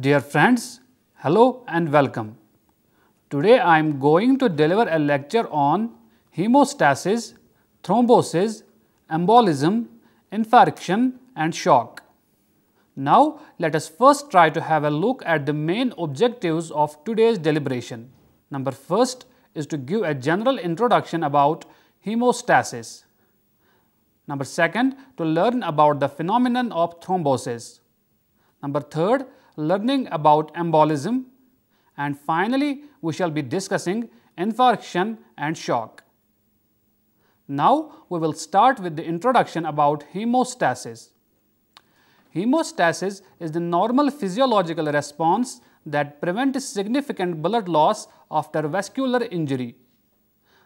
Dear friends, hello and welcome. Today I am going to deliver a lecture on hemostasis, thrombosis, embolism, infarction and shock. Now let us first try to have a look at the main objectives of today's deliberation. Number first is to give a general introduction about hemostasis. Number second, to learn about the phenomenon of thrombosis. Number third, learning about embolism. And finally, we shall be discussing infarction and shock. Now, we will start with the introduction about hemostasis. Hemostasis is the normal physiological response that prevents significant blood loss after vascular injury.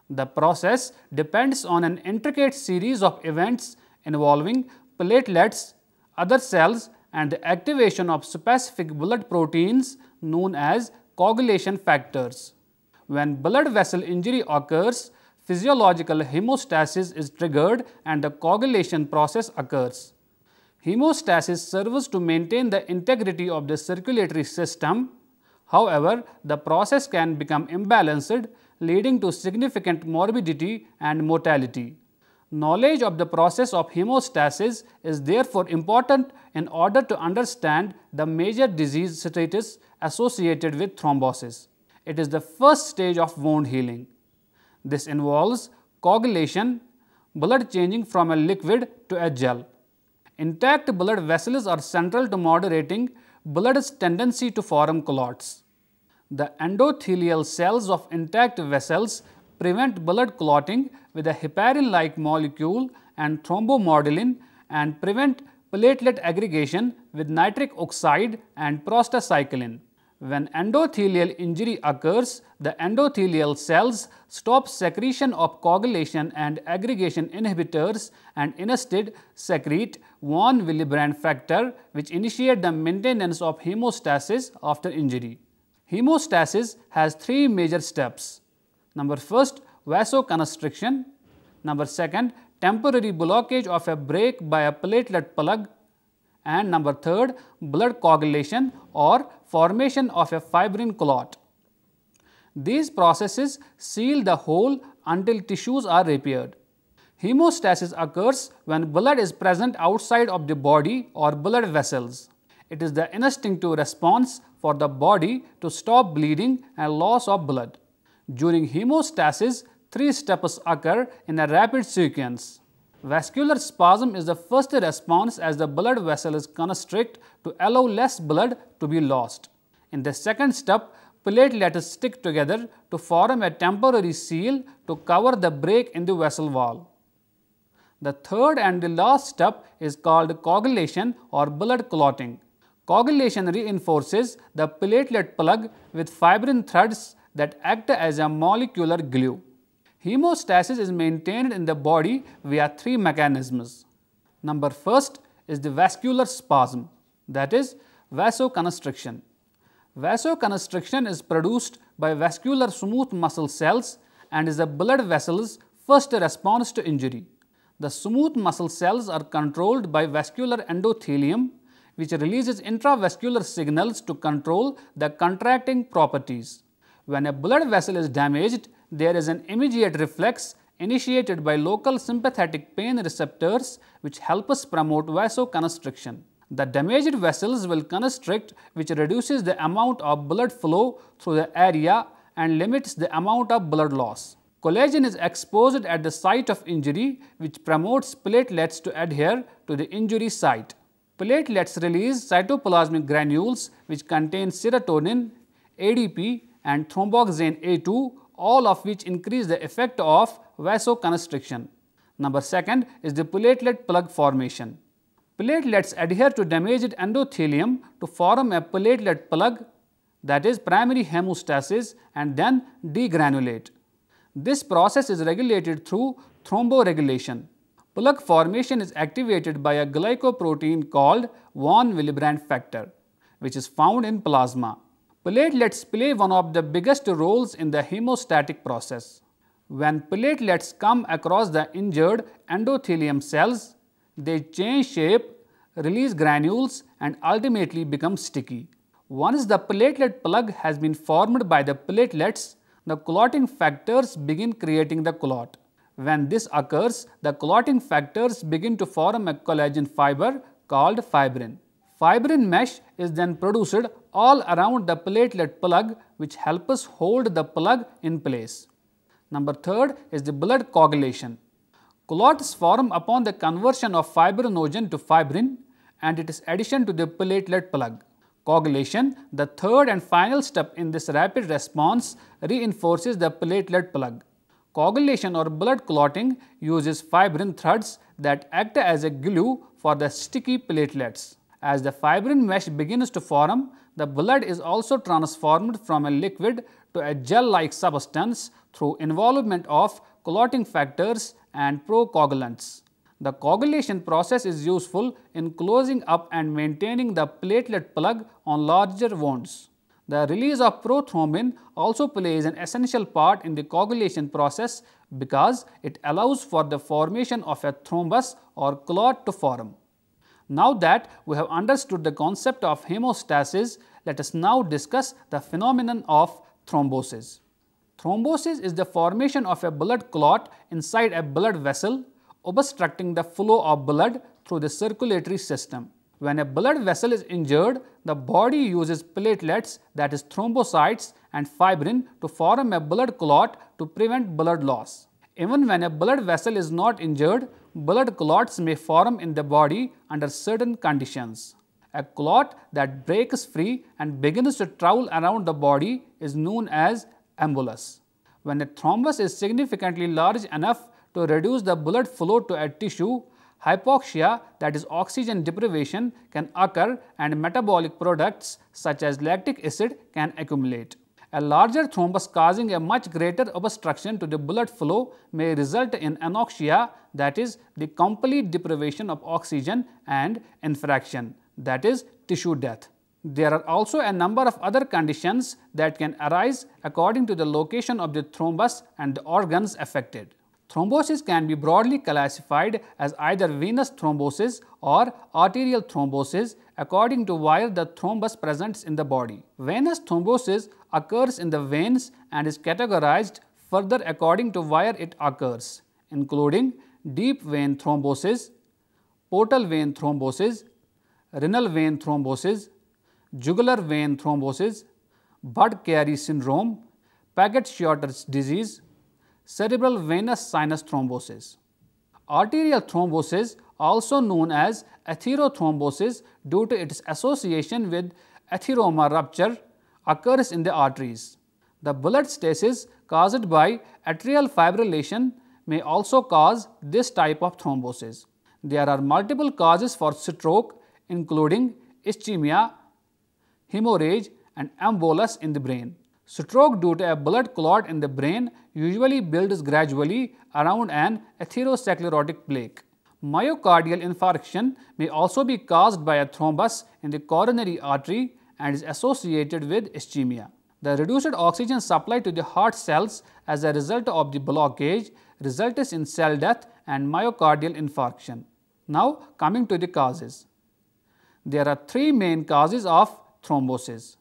The process depends on an intricate series of events involving platelets, other cells and the activation of specific blood proteins known as coagulation factors. When blood vessel injury occurs, physiological hemostasis is triggered and the coagulation process occurs. Hemostasis serves to maintain the integrity of the circulatory system. However, the process can become imbalanced, leading to significant morbidity and mortality. Knowledge of the process of hemostasis is therefore important in order to understand the major disease status associated with thrombosis. It is the first stage of wound healing. This involves coagulation, blood changing from a liquid to a gel. Intact blood vessels are central to moderating blood's tendency to form clots. The endothelial cells of intact vessels prevent blood clotting with a heparin-like molecule and thrombomodulin and prevent platelet aggregation with nitric oxide and prostacyclin. When endothelial injury occurs, the endothelial cells stop secretion of coagulation and aggregation inhibitors and instead secrete von Willebrand factor, which initiate the maintenance of hemostasis after injury. Hemostasis has three major steps. Number first, vasoconstriction. Number second, temporary blockage of a break by a platelet plug. And number third, blood coagulation or formation of a fibrin clot. These processes seal the hole until tissues are repaired. Hemostasis occurs when blood is present outside of the body or blood vessels. It is the instinctive response for the body to stop bleeding and loss of blood. During hemostasis, three steps occur in a rapid sequence. Vascular spasm is the first response as the blood vessels constrict to allow less blood to be lost. In the second step, platelets stick together to form a temporary seal to cover the break in the vessel wall. The third and the last step is called coagulation or blood clotting. Coagulation reinforces the platelet plug with fibrin threads that act as a molecular glue. Hemostasis is maintained in the body via three mechanisms. Number first is the vascular spasm, that is vasoconstriction. Vasoconstriction is produced by vascular smooth muscle cells and is the blood vessel's first response to injury. The smooth muscle cells are controlled by vascular endothelium, which releases intravascular signals to control the contracting properties. When a blood vessel is damaged, there is an immediate reflex initiated by local sympathetic pain receptors which help us promote vasoconstriction. The damaged vessels will constrict, which reduces the amount of blood flow through the area and limits the amount of blood loss. Collagen is exposed at the site of injury, which promotes platelets to adhere to the injury site. Platelets release cytoplasmic granules which contain serotonin, ADP and thromboxane A2, all of which increase the effect of vasoconstriction. Number second is the platelet plug formation. Platelets adhere to damaged endothelium to form a platelet plug, that is primary hemostasis, and then degranulate. This process is regulated through thromboregulation. Plug formation is activated by a glycoprotein called von Willebrand factor, which is found in plasma. Platelets play one of the biggest roles in the hemostatic process. When platelets come across the injured endothelium cells, they change shape, release granules and ultimately become sticky. Once the platelet plug has been formed by the platelets, the clotting factors begin creating the clot. When this occurs, the clotting factors begin to form a collagen fiber called fibrin. Fibrin mesh is then produced all around the platelet plug, which helps hold the plug in place. Number 3 is the blood coagulation. Clots form upon the conversion of fibrinogen to fibrin and its addition to the platelet plug. Coagulation, the third and final step in this rapid response, reinforces the platelet plug. Coagulation or blood clotting uses fibrin threads that act as a glue for the sticky platelets. As the fibrin mesh begins to form, the blood is also transformed from a liquid to a gel-like substance through involvement of clotting factors and procoagulants. The coagulation process is useful in closing up and maintaining the platelet plug on larger wounds. The release of prothrombin also plays an essential part in the coagulation process because it allows for the formation of a thrombus or clot to form. Now that we have understood the concept of hemostasis, let us now discuss the phenomenon of thrombosis. Thrombosis is the formation of a blood clot inside a blood vessel, obstructing the flow of blood through the circulatory system. When a blood vessel is injured, the body uses platelets, that is thrombocytes, and fibrin to form a blood clot to prevent blood loss. Even when a blood vessel is not injured, blood clots may form in the body under certain conditions. A clot that breaks free and begins to travel around the body is known as embolus. When a thrombus is significantly large enough to reduce the blood flow to a tissue, hypoxia, that is oxygen deprivation, can occur and metabolic products such as lactic acid can accumulate. A larger thrombus causing a much greater obstruction to the blood flow may result in anoxia, that is the complete deprivation of oxygen, and infraction, that is tissue death. There are also a number of other conditions that can arise according to the location of the thrombus and the organs affected. Thrombosis can be broadly classified as either venous thrombosis or arterial thrombosis according to where the thrombus presents in the body. Venous thrombosis occurs in the veins and is categorized further according to where it occurs, including deep vein thrombosis, portal vein thrombosis, renal vein thrombosis, jugular vein thrombosis, Budd-Chiari syndrome, Paget-Shorter's disease, cerebral venous sinus thrombosis. Arterial thrombosis, also known as atherothrombosis due to its association with atheroma rupture, occurs in the arteries. The blood stasis caused by atrial fibrillation may also cause this type of thrombosis. There are multiple causes for stroke, including ischemia, hemorrhage, and embolus in the brain. Stroke due to a blood clot in the brain usually builds gradually around an atherosclerotic plaque. Myocardial infarction may also be caused by a thrombus in the coronary artery and is associated with ischemia. The reduced oxygen supply to the heart cells as a result of the blockage results in cell death and myocardial infarction. Now coming to the causes. There are three main causes of thrombosis.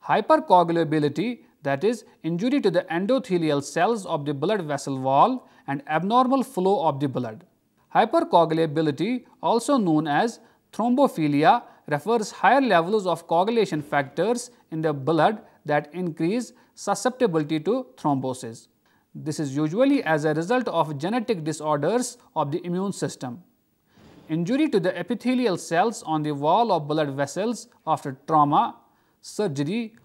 Hypercoagulability, that is injury to the endothelial cells of the blood vessel wall and abnormal flow of the blood. Hypercoagulability, also known as thrombophilia, refers higher levels of coagulation factors in the blood that increase susceptibility to thrombosis. This is usually as a result of genetic disorders of the immune system. Injury to the epithelial cells on the wall of blood vessels after trauma, surgery,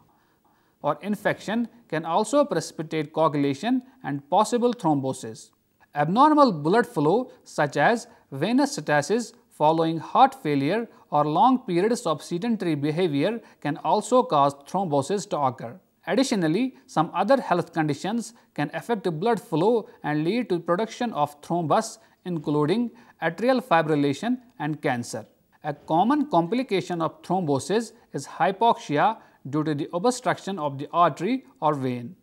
or infection can also precipitate coagulation and possible thrombosis. Abnormal blood flow such as venous stasis following heart failure or long periods of sedentary behavior can also cause thrombosis to occur. Additionally, some other health conditions can affect blood flow and lead to production of thrombus, including atrial fibrillation and cancer. A common complication of thrombosis is hypoxia due to the obstruction of the artery or vein.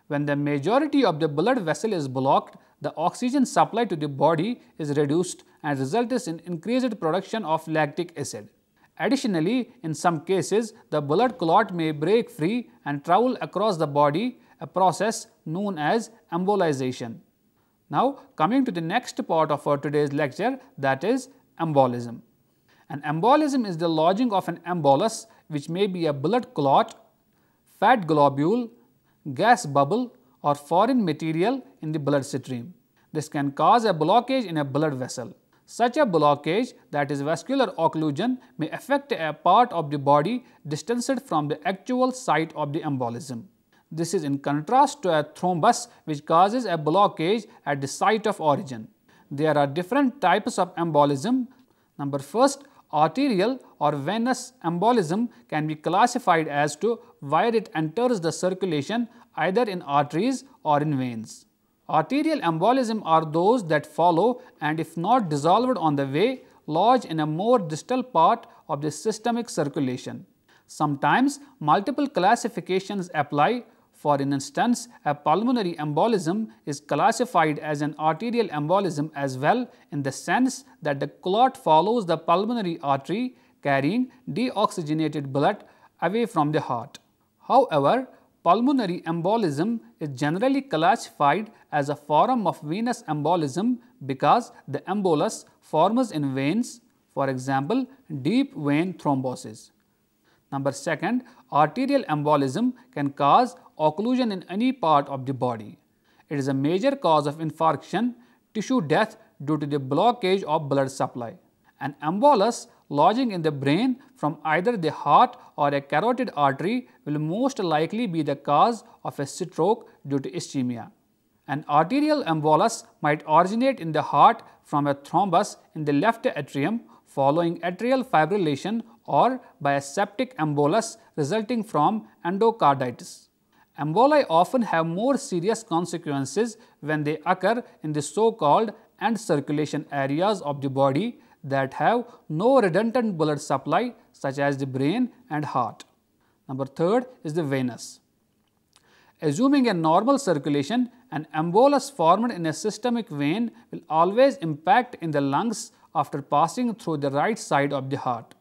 When the majority of the blood vessel is blocked, the oxygen supply to the body is reduced and results in increased production of lactic acid. Additionally, in some cases, the blood clot may break free and travel across the body, a process known as embolization. Now, coming to the next part of our today's lecture, that is embolism. An embolism is the lodging of an embolus, which may be a blood clot, fat globule, gas bubble, or foreign material in the bloodstream. This can cause a blockage in a blood vessel. Such a blockage, that is vascular occlusion, may affect a part of the body distanced from the actual site of the embolism. This is in contrast to a thrombus, which causes a blockage at the site of origin. There are different types of embolism. Number first, arterial or venous embolism can be classified as to where it enters the circulation either in arteries or in veins. Arterial embolism are those that follow and, if not dissolved on the way, lodge in a more distal part of the systemic circulation. Sometimes multiple classifications apply. For instance, a pulmonary embolism is classified as an arterial embolism as well, in the sense that the clot follows the pulmonary artery carrying deoxygenated blood away from the heart. However, pulmonary embolism is generally classified as a form of venous embolism because the embolus forms in veins, for example, deep vein thrombosis. Number second, arterial embolism can cause occlusion in any part of the body. It is a major cause of infarction, tissue death due to the blockage of blood supply. An embolus lodging in the brain from either the heart or a carotid artery will most likely be the cause of a stroke due to ischemia. An arterial embolus might originate in the heart from a thrombus in the left atrium following atrial fibrillation or by a septic embolus resulting from endocarditis. Emboli often have more serious consequences when they occur in the so-called end circulation areas of the body that have no redundant blood supply, such as the brain and heart. Number third is the venous. Assuming a normal circulation, an embolus formed in a systemic vein will always impact in the lungs after passing through the right side of the heart.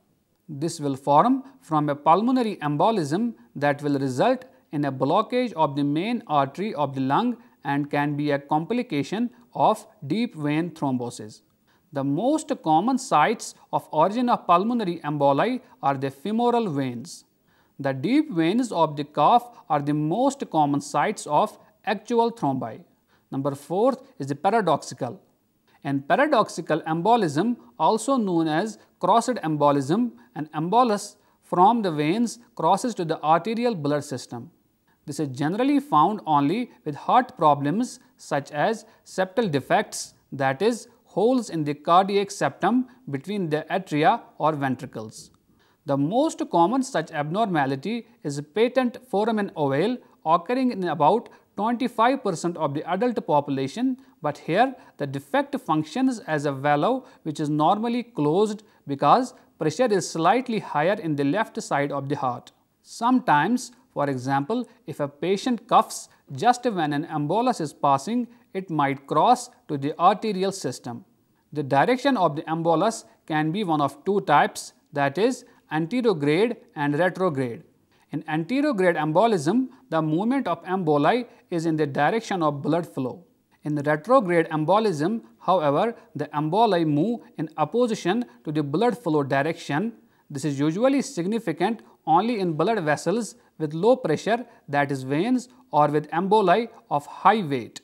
This will form from a pulmonary embolism that will result in a blockage of the main artery of the lung and can be a complication of deep vein thrombosis. The most common sites of origin of pulmonary emboli are the femoral veins. The deep veins of the calf are the most common sites of actual thrombi. Number fourth is the paradoxical. In paradoxical embolism, also known as crossed embolism, an embolus from the veins crosses to the arterial blood system. This is generally found only with heart problems such as septal defects, that is, holes in the cardiac septum between the atria or ventricles. The most common such abnormality is patent foramen ovale, occurring in about 25% of the adult population, but here the defect functions as a valve which is normally closed because pressure is slightly higher in the left side of the heart. Sometimes, for example, if a patient coughs just when an embolus is passing, it might cross to the arterial system. The direction of the embolus can be one of two types, that is, anterograde and retrograde. In anterograde embolism, the movement of emboli is in the direction of blood flow. In retrograde embolism, however, the emboli move in opposition to the blood flow direction. This is usually significant only in blood vessels with low pressure, that is veins, or with emboli of high weight.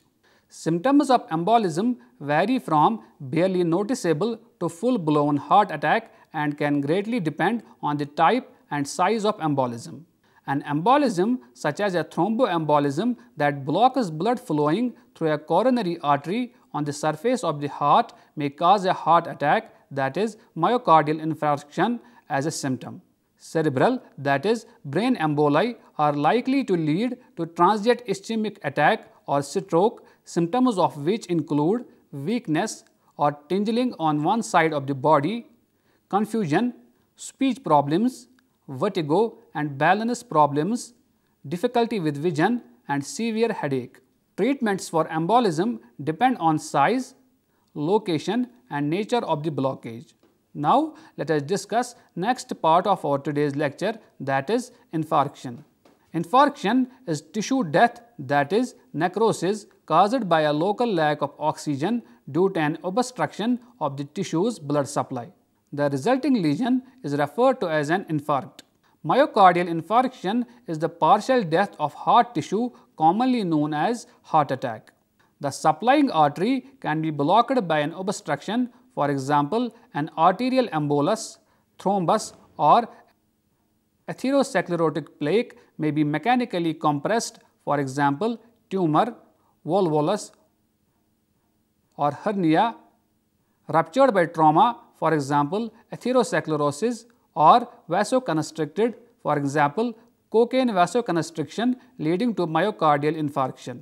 Symptoms of embolism vary from barely noticeable to full-blown heart attack and can greatly depend on the type and size of embolism. An embolism such as a thromboembolism that blocks blood flowing through a coronary artery on the surface of the heart may cause a heart attack, that is myocardial infarction, as a symptom. Cerebral, that is brain emboli, are likely to lead to transient ischemic attack or stroke, symptoms of which include weakness or tingling on one side of the body, confusion, speech problems, vertigo and balance problems, difficulty with vision and severe headache. Treatments for embolism depend on size, location and nature of the blockage. Now, let us discuss next part of our today's lecture, that is infarction. Infarction is tissue death, that is necrosis, caused by a local lack of oxygen due to an obstruction of the tissue's blood supply. The resulting lesion is referred to as an infarct. Myocardial infarction is the partial death of heart tissue, commonly known as heart attack. The supplying artery can be blocked by an obstruction, for example, an arterial embolus, thrombus, or atherosclerotic plaque may be mechanically compressed, for example, tumor, volvulus, or hernia, ruptured by trauma, for example, atherosclerosis, or vasoconstricted, for example, cocaine vasoconstriction leading to myocardial infarction.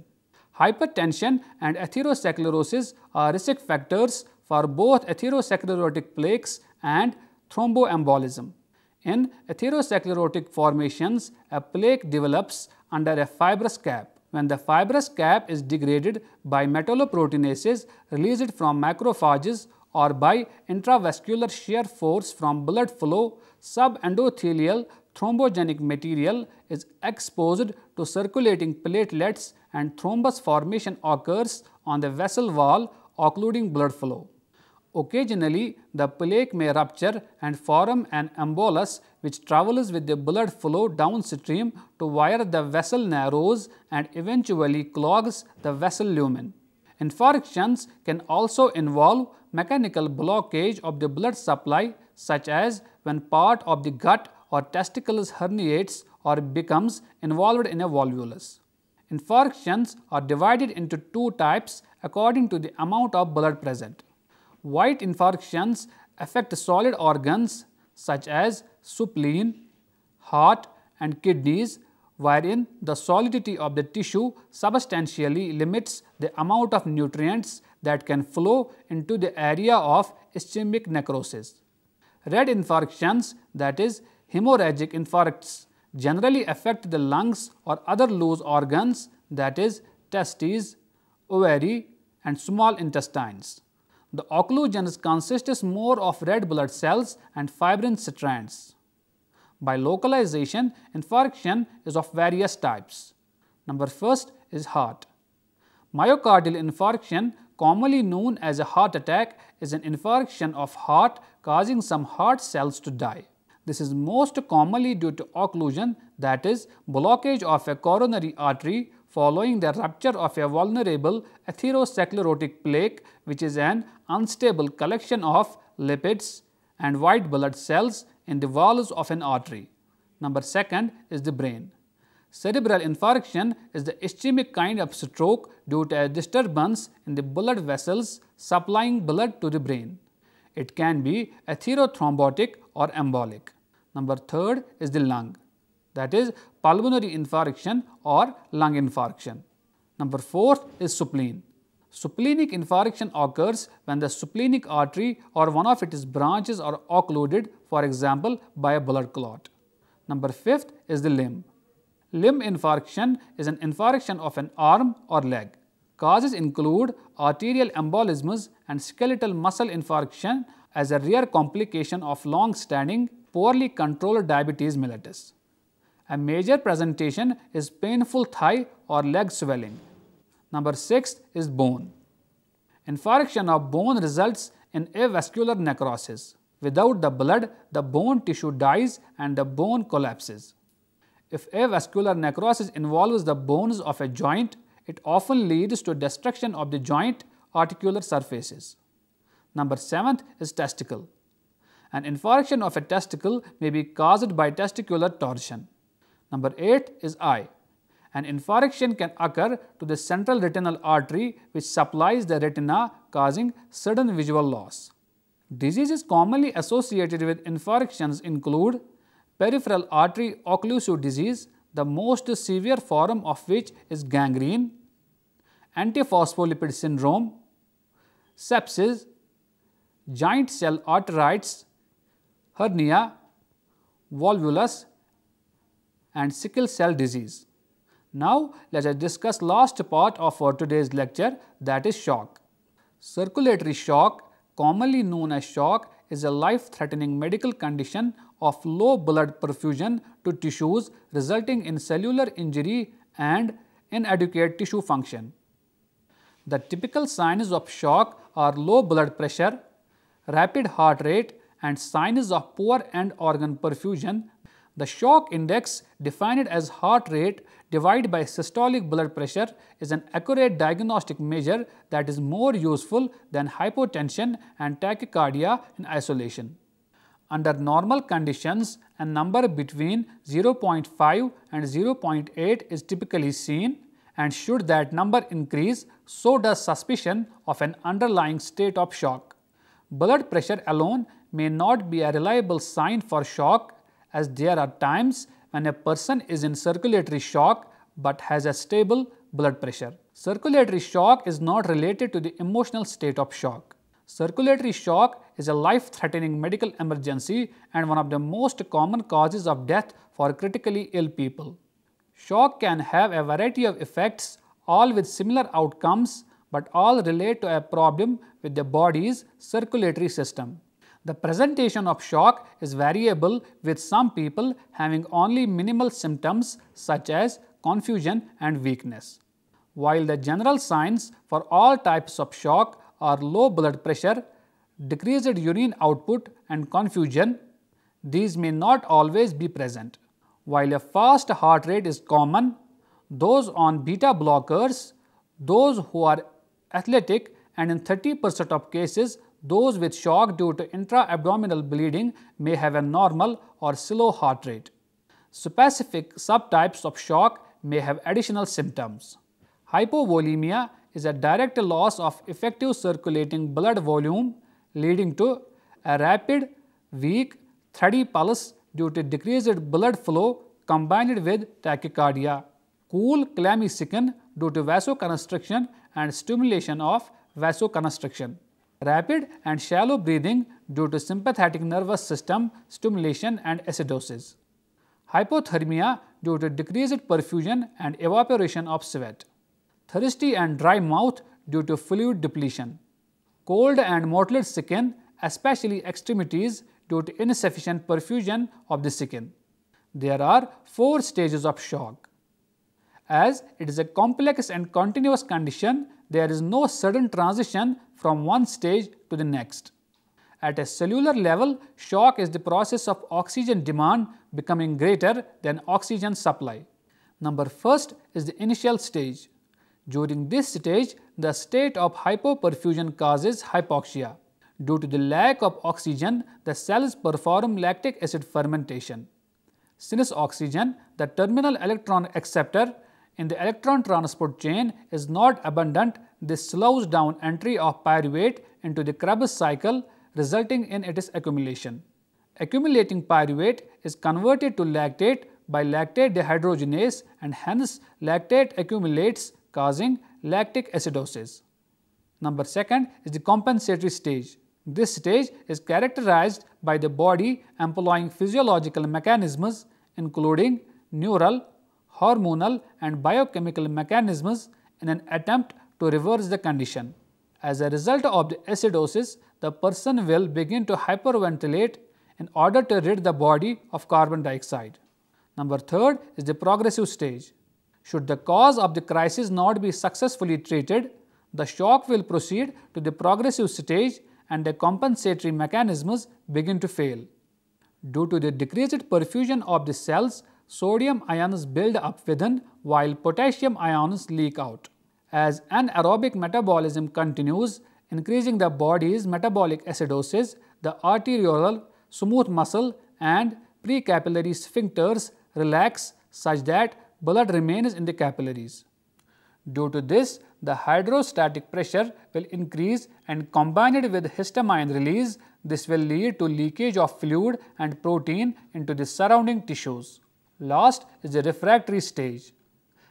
Hypertension and atherosclerosis are risk factors for both atherosclerotic plaques and thromboembolism. In atherosclerotic formations, a plaque develops under a fibrous cap. When the fibrous cap is degraded by metalloproteinases released from macrophages or by intravascular shear force from blood flow, subendothelial thrombogenic material is exposed to circulating platelets and thrombus formation occurs on the vessel wall, occluding blood flow. Occasionally, the plaque may rupture and form an embolus which travels with the blood flow downstream to where the vessel narrows and eventually clogs the vessel lumen. Infarctions can also involve mechanical blockage of the blood supply, such as when part of the gut or testicles herniates or becomes involved in a volvulus. Infarctions are divided into two types according to the amount of blood present. White infarctions affect solid organs such as spleen, heart, and kidneys, wherein the solidity of the tissue substantially limits the amount of nutrients that can flow into the area of ischemic necrosis. Red infarctions, that is hemorrhagic infarcts, generally affect the lungs or other loose organs, that is testes, ovary, and small intestines. The occlusions consists more of red blood cells and fibrin strands. By localization, infarction is of various types. Number first is heart. Myocardial infarction, commonly known as a heart attack, is an infarction of heart causing some heart cells to die. This is most commonly due to occlusion, that is blockage of a coronary artery following the rupture of a vulnerable atherosclerotic plaque, which is an unstable collection of lipids and white blood cells in the walls of an artery. Number second is the brain. Cerebral infarction is the ischemic kind of stroke due to a disturbance in the blood vessels supplying blood to the brain. It can be atherothrombotic or embolic. Number third is the lung, that is pulmonary infarction or lung infarction. Number fourth is spleen. Splenic infarction occurs when the splenic artery or one of its branches are occluded, for example, by a blood clot. Number fifth is the limb. Limb infarction is an infarction of an arm or leg. Causes include arterial embolisms and skeletal muscle infarction as a rare complication of long-standing, poorly controlled diabetes mellitus. A major presentation is painful thigh or leg swelling. Number 6 is bone. Infarction of bone results in avascular necrosis. Without the blood, the bone tissue dies and the bone collapses. If avascular necrosis involves the bones of a joint, it often leads to destruction of the joint articular surfaces. Number 7 is testicle. An infarction of a testicle may be caused by testicular torsion. Number 8 is eye. An infarction can occur to the central retinal artery which supplies the retina, causing sudden visual loss. Diseases commonly associated with infarctions include peripheral artery occlusive disease, the most severe form of which is gangrene, antiphospholipid syndrome, sepsis, giant cell arteritis, hernia, volvulus, and sickle cell disease. Now, let us discuss last part of our today's lecture, that is shock. Circulatory shock, commonly known as shock, is a life-threatening medical condition of low blood perfusion to tissues resulting in cellular injury and inadequate tissue function. The typical signs of shock are low blood pressure, rapid heart rate, and signs of poor end organ perfusion. The shock index, defined as heart rate divided by systolic blood pressure, is an accurate diagnostic measure that is more useful than hypotension and tachycardia in isolation. Under normal conditions, a number between 0.5 and 0.8 is typically seen, and should that number increase, so does suspicion of an underlying state of shock. Blood pressure alone may not be a reliable sign for shock, as there are times when a person is in circulatory shock but has a stable blood pressure. Circulatory shock is not related to the emotional state of shock. Circulatory shock is a life-threatening medical emergency and one of the most common causes of death for critically ill people. Shock can have a variety of effects, all with similar outcomes, but all relate to a problem with the body's circulatory system. The presentation of shock is variable, with some people having only minimal symptoms such as confusion and weakness. While the general signs for all types of shock are low blood pressure, decreased urine output and confusion, these may not always be present. While a fast heart rate is common, those on beta blockers, those who are athletic, and in 30% of cases, those with shock due to intra-abdominal bleeding may have a normal or slow heart rate. Specific subtypes of shock may have additional symptoms. Hypovolemia is a direct loss of effective circulating blood volume leading to a rapid, weak, thready pulse due to decreased blood flow combined with tachycardia. Cool, clammy skin due to vasoconstriction and stimulation of vasoconstriction. Rapid and shallow breathing due to sympathetic nervous system stimulation and acidosis. Hypothermia due to decreased perfusion and evaporation of sweat. Thirsty and dry mouth due to fluid depletion. Cold and mottled skin, especially extremities, due to insufficient perfusion of the skin. There are 4 stages of shock. As it is a complex and continuous condition, there is no sudden transition from one stage to the next. At a cellular level, shock is the process of oxygen demand becoming greater than oxygen supply. Number first is the initial stage. During this stage, the state of hypoperfusion causes hypoxia. Due to the lack of oxygen, the cells perform lactic acid fermentation. Since oxygen, the terminal electron acceptor in the electron transport chain, is not abundant, this slows down entry of pyruvate into the Krebs cycle, resulting in its accumulation. Accumulating pyruvate is converted to lactate by lactate dehydrogenase, and hence lactate accumulates, causing lactic acidosis. Number second is the compensatory stage. This stage is characterized by the body employing physiological mechanisms including neural, hormonal and biochemical mechanisms in an attempt to reverse the condition. As a result of the acidosis, the person will begin to hyperventilate in order to rid the body of carbon dioxide. Number third is the progressive stage. Should the cause of the crisis not be successfully treated, the shock will proceed to the progressive stage and the compensatory mechanisms begin to fail. Due to the decreased perfusion of the cells, sodium ions build up within while potassium ions leak out. As anaerobic metabolism continues, increasing the body's metabolic acidosis, the arteriolar, smooth muscle and precapillary sphincters relax such that blood remains in the capillaries. Due to this, the hydrostatic pressure will increase, and combined with histamine release, this will lead to leakage of fluid and protein into the surrounding tissues. Last is the refractory stage.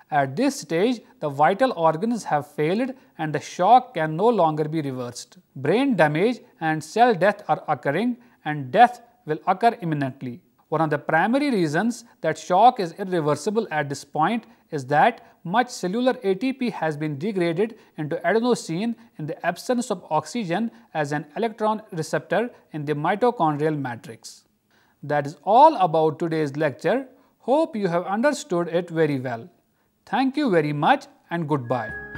At this stage, the vital organs have failed and the shock can no longer be reversed. Brain damage and cell death are occurring, and death will occur imminently. One of the primary reasons that shock is irreversible at this point is that much cellular ATP has been degraded into adenosine in the absence of oxygen as an electron receptor in the mitochondrial matrix. That is all about today's lecture. Hope you have understood it very well. Thank you very much and goodbye.